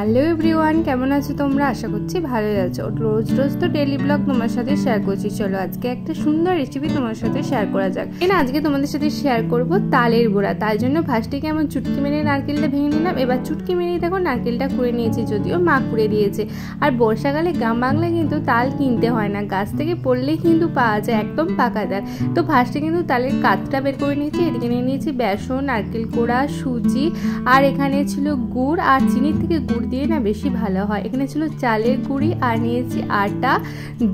Hello everyone, কেমন আছো তোমরা? আশা করছি ভালোই আছো। রোজ রোজ তো ডেইলি ব্লগ তোমার সাথে শেয়ার করছি। চলো আজকে একটা সুন্দর রেসিপি তোমার সাথে শেয়ার করা যাক। আজকে তোমাদের সাথে শেয়ার করব তালের বড়া। তার জন্য ফার্স্টে কেমন চুটকি মেরে নারকেলটা ভেঙে নিলাম। এবার চুটকি মেরে দেখো নারকেলটা কুড়ে নিয়েছি, যদিও মা কুড়ে দিয়েছে। আর বর্ষাকালে গ্রাম বাংলায় কিন্তু তাল কিনতে হয় না, গাছ থেকে পড়লেই কিন্তু পাওয়া যায়, একদম পাকা তাল। তো ফার্স্টে কিন্তু তালের কাতটা বের করে নিয়েছি। এদিকে নিয়ে নিয়েছি বেসন, নারকেল কোড়া, সুজি, আর এখানে ছিল গুড়। আর চিনির থেকে গুড় দিয়ে না বেশি ভালো হয়। এখানে ছিল চালের গুঁড়ি, আর নিয়েছি আটা,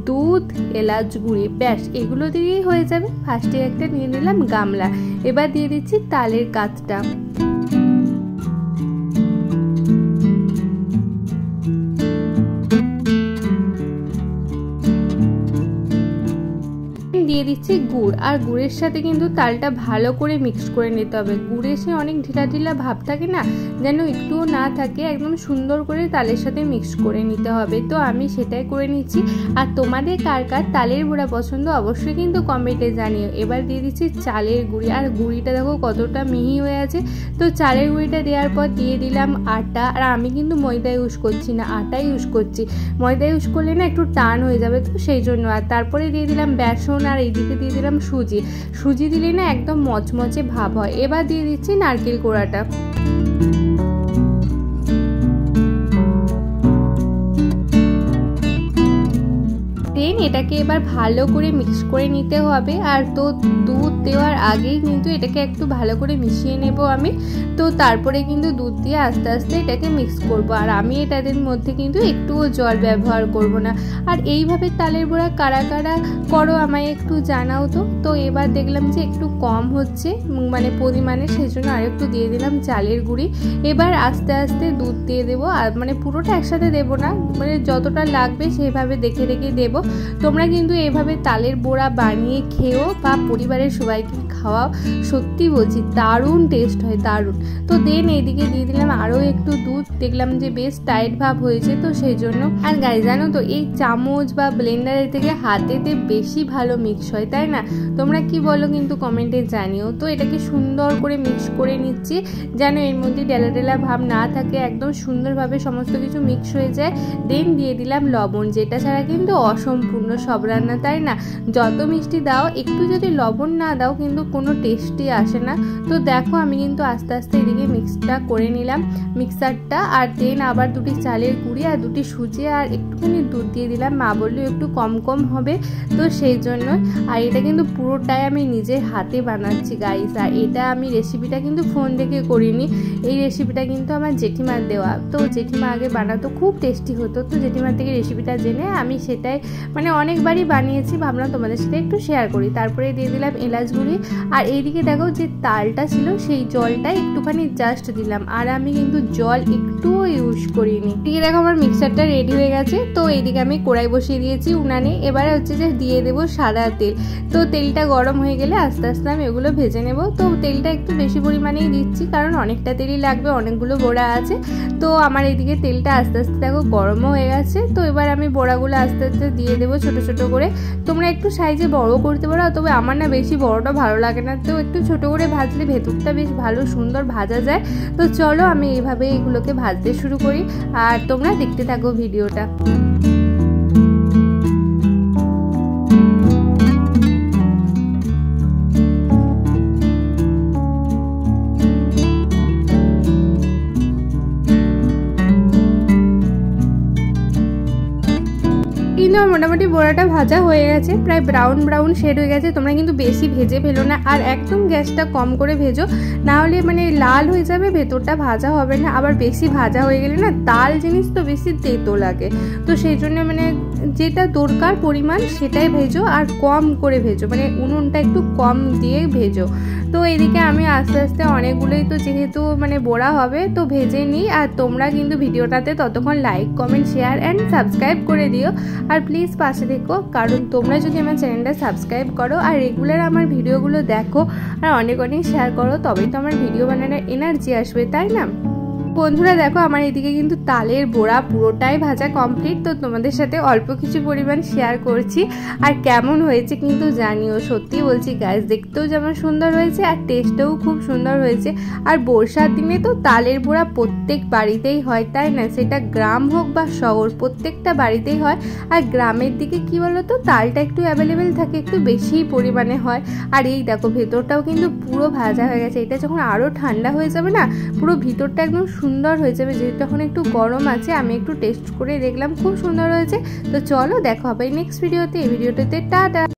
দুধ, এলাচ গুঁড়ি। ব্যাস এগুলো দিয়েই হয়ে যাবে। ফার্স্টে একটা নিয়ে নিলাম গামলা। এবার দিয়ে দিচ্ছি তালের কাতটা। দিয়ে দিচ্ছি গুড়, আর গুড়ের সাথে কিন্তু তালটা ভালো করে মিক্স করে নিতে হবে। গুড়ে সে অনেক ঢিলা ঢিলা ভাব থাকে না, যেন একটুও না থাকে, একদম সুন্দর করে তালের সাথে মিক্স করে নিতে হবে। তো আমি সেটাই করে নিচ্ছি। আর তোমাদের কার কার তালের বড়া পছন্দ অবশ্যই কিন্তু কমেন্টে জানিও। এবার দিয়ে দিচ্ছি চালের গুঁড়ি, আর গুঁড়িটা দেখো কতটা মিহি হয়ে আছে। তো চালের গুঁড়িটা দেওয়ার পর দিয়ে দিলাম আটা। আর আমি কিন্তু ময়দা ইউজ করছি না, আটাই ইউজ করছি। ময়দা ইউজ করলে না একটু টান হয়ে যাবে, তো সেই জন্য। আর তারপরে দিয়ে দিলাম বেসন, আর এইদিকে দিয়ে দিলাম সুজি। সুজি দিলে না একদম মচমচে ভাব হয়। এবার দিয়ে দিচ্ছি নারকেল কোড়াটা। এটাকে এবার ভালো করে মিক্স করে নিতে হবে। আর তো দুধ দেওয়ার আগেই কিন্তু এটাকে একটু ভালো করে মিশিয়ে নেব আমি। তো তারপরে কিন্তু দুধ দিয়ে আস্তে আস্তে এটাকে মিক্স করব। আর আমি এটাদের মধ্যে কিন্তু একটুও জল ব্যবহার করব না। আর এইভাবে তালের বড়া কারা কারা করো আমায় একটু জানাও তো। তো এবার দেখলাম যে একটু কম হচ্ছে মানে পরিমাণে, সেই জন্য আর একটু দিয়ে দিলাম চালের গুঁড়ি। এবার আস্তে আস্তে দুধ দিয়ে দেবো। আর মানে পুরোটা একসাথে দেবো না, মানে যতটা লাগবে সেইভাবে দেখে দেখে দেবো। তোমরা কিন্তু এইভাবে তালের বড়া বানিয়ে খেও বা পরিবারের সবাইকে খাওয়াও। সত্যি বলছি দারুণ টেস্ট হয়, দারুণ। তো দেন এইদিকে দিয়ে দিলাম আরও একটু দুধ। দেখলাম যে বেশ টাইট ভাব হয়েছে, তো সেই জন্য। আর গাই জানো তো এই চামচ বা ব্লেন্ডারের থেকে হাতেতে বেশি ভালো মিক্স হয়, তাই না? তোমরা কি বলো কিন্তু কমেন্টে জানিও। তো এটাকে সুন্দর করে মিক্স করে নিচ্ছি, যেন এর মধ্যে ডেলা ডেলা ভাব না থাকে, একদম সুন্দরভাবে সমস্ত কিছু মিক্স হয়ে যায়। দেন দিয়ে দিলাম লবণ, যেটা ছাড়া কিন্তু অসম্পূর্ণ সব রান্না, তাই না? যত মিষ্টি দাও, একটু যদি লবণ না দাও কিন্তু কোনো টেস্টই আসে না। তো দেখো আমি কিন্তু আস্তে আস্তে এদিকে মিক্সটা করে নিলাম, মিক্সারটা। আর দেন আবার দুটি চালের গুঁড়ি আর দুটি সুজি আর একটুখানি দুধ দিয়ে দিলাম। মা বললো একটু কম কম হবে, তো সেই জন্য। আর এটা কিন্তু পুরোটাই আমি নিজের হাতে বানাচ্ছি গাইস। আর এটা আমি রেসিপিটা কিন্তু ফোন দেখে করিনি, এই রেসিপিটা কিন্তু আমার জেঠিমার দেওয়া। তো জেঠিমা আগে বানাতো, খুব টেস্টি হতো। তো জেঠিমার থেকে রেসিপিটা জেনে আমি সেটাই মানে অনেকবারই বানিয়েছি, ভাবলাম তোমাদের সাথে একটু শেয়ার করি। তারপরে দিয়ে দিলাম এলাচ গুঁড়ি। আর এইদিকে দেখো যে তালটা ছিল সেই জলটা একটুখানি জাস্ট দিলাম। আর আমি কিন্তু জল একটুও ইউজ করিনি। এদিকে দেখো আমার মিক্সারটা রেডি হয়ে গেছে। তো এইদিকে আমি কড়াই বসিয়ে দিয়েছি উনানে। এবার হচ্ছে যে দিয়ে দেবো সাদা তেল। তো তেলটা গরম হয়ে গেলে আস্তে আস্তে আমি এগুলো ভেজে নেব। তো তেলটা একটু বেশি পরিমাণেই দিচ্ছি, কারণ অনেকটা তেলই লাগবে, অনেকগুলো বড়া আছে। তো আমার এইদিকে তেলটা আস্তে আস্তে দেখো গরমও হয়ে গেছে। তো এবার আমি বড়াগুলো আস্তে আস্তে দিয়ে দেবো ছোট ছোট করে। তোমরা একটু সাইজে বড় করতে পারো, তবে আমার না বেশি বড়টা ভালো লাগে না। তো একটু ছোট করে ভাজলে ভেতরটা বেশ ভালো সুন্দর ভাজা যায়। তো চলো আমি এইভাবে এগুলোকে ভাজতে শুরু করি, আর তোমরা দেখতে থাকো ভিডিওটা। মোটামুটি বড়াটা ভাজা হয়ে গেছে, প্রায় ব্রাউন ব্রাউন শেড হয়ে গেছে। তোমরা কিন্তু বেশি ভেজে ফেলো না, আর একদম গ্যাসটা কম করে ভেজো, না হলে মানে লাল হয়ে যাবে, ভেতরটা ভাজা হবে না। আবার বেশি ভাজা হয়ে গেলে না তাল জিনিস তো বেশি তেতো লাগে। তো সেই জন্য মানে যেটা দরকার পরিমাণ সেটাই ভেজো, আর কম করে ভেজো, মানে উনুনটা একটু কম দিয়ে ভেজো। তো এদিকে আমি আস্তে আস্তে অনেকগুলোই তো যেহেতু মানে বড়া হবে তো ভেজে নিই। আর তোমরা কিন্তু ভিডিওটাতে ততক্ষণ like, comment, share and subscribe করে দিও। আর প্লিজ পাশে থেকো, কারণ তোমরা যদি আমার চ্যানেলটা সাবস্ক্রাইব করো আর রেগুলার আমার ভিডিওগুলো দেখো আর অনেক অনেক শেয়ার করো, তবেই তো আমার ভিডিও বানানোর এনার্জি আসবে, তাই না? বন্ধুরা দেখো আমার এদিকে কিন্তু তালের বড়া পুরোটাই ভাজা কমপ্লিট। তো তোমাদের সাথে অল্প কিছু পরিমাণ শেয়ার করছি, আর কেমন হয়েছে কিন্তু জানিও। সত্যি বলছি গাইস, দেখতেও যেমন সুন্দর হয়েছে আর টেস্টও খুব সুন্দর হয়েছে। আর বর্ষার দিনে তো তালের বড়া প্রত্যেক বাড়িতেই হয়, তাই না? সেটা গ্রাম হোক বা শহর, প্রত্যেকটা বাড়িতেই হয়। আর গ্রামের দিকে কি বলতো, তালটা একটু অ্যাভেলেবেল থাকে, একটু বেশি পরিমাণে হয়। আর এই দেখো ভেতরটাও কিন্তু পুরো ভাজা হয়ে গেছে। এটা যখন আরও ঠান্ডা হয়ে যাবে না, পুরো ভিতরটা একদম সুন্দর হয়ে যাবে। যেহেতু এখন একটু গরম আছে, আমি একটু টেস্ট করে দেখলাম, খুব সুন্দর হয়েছে। তো চলো দেখা হবে নেক্সট ভিডিওতে। এই ভিডিওটাতে টাটা।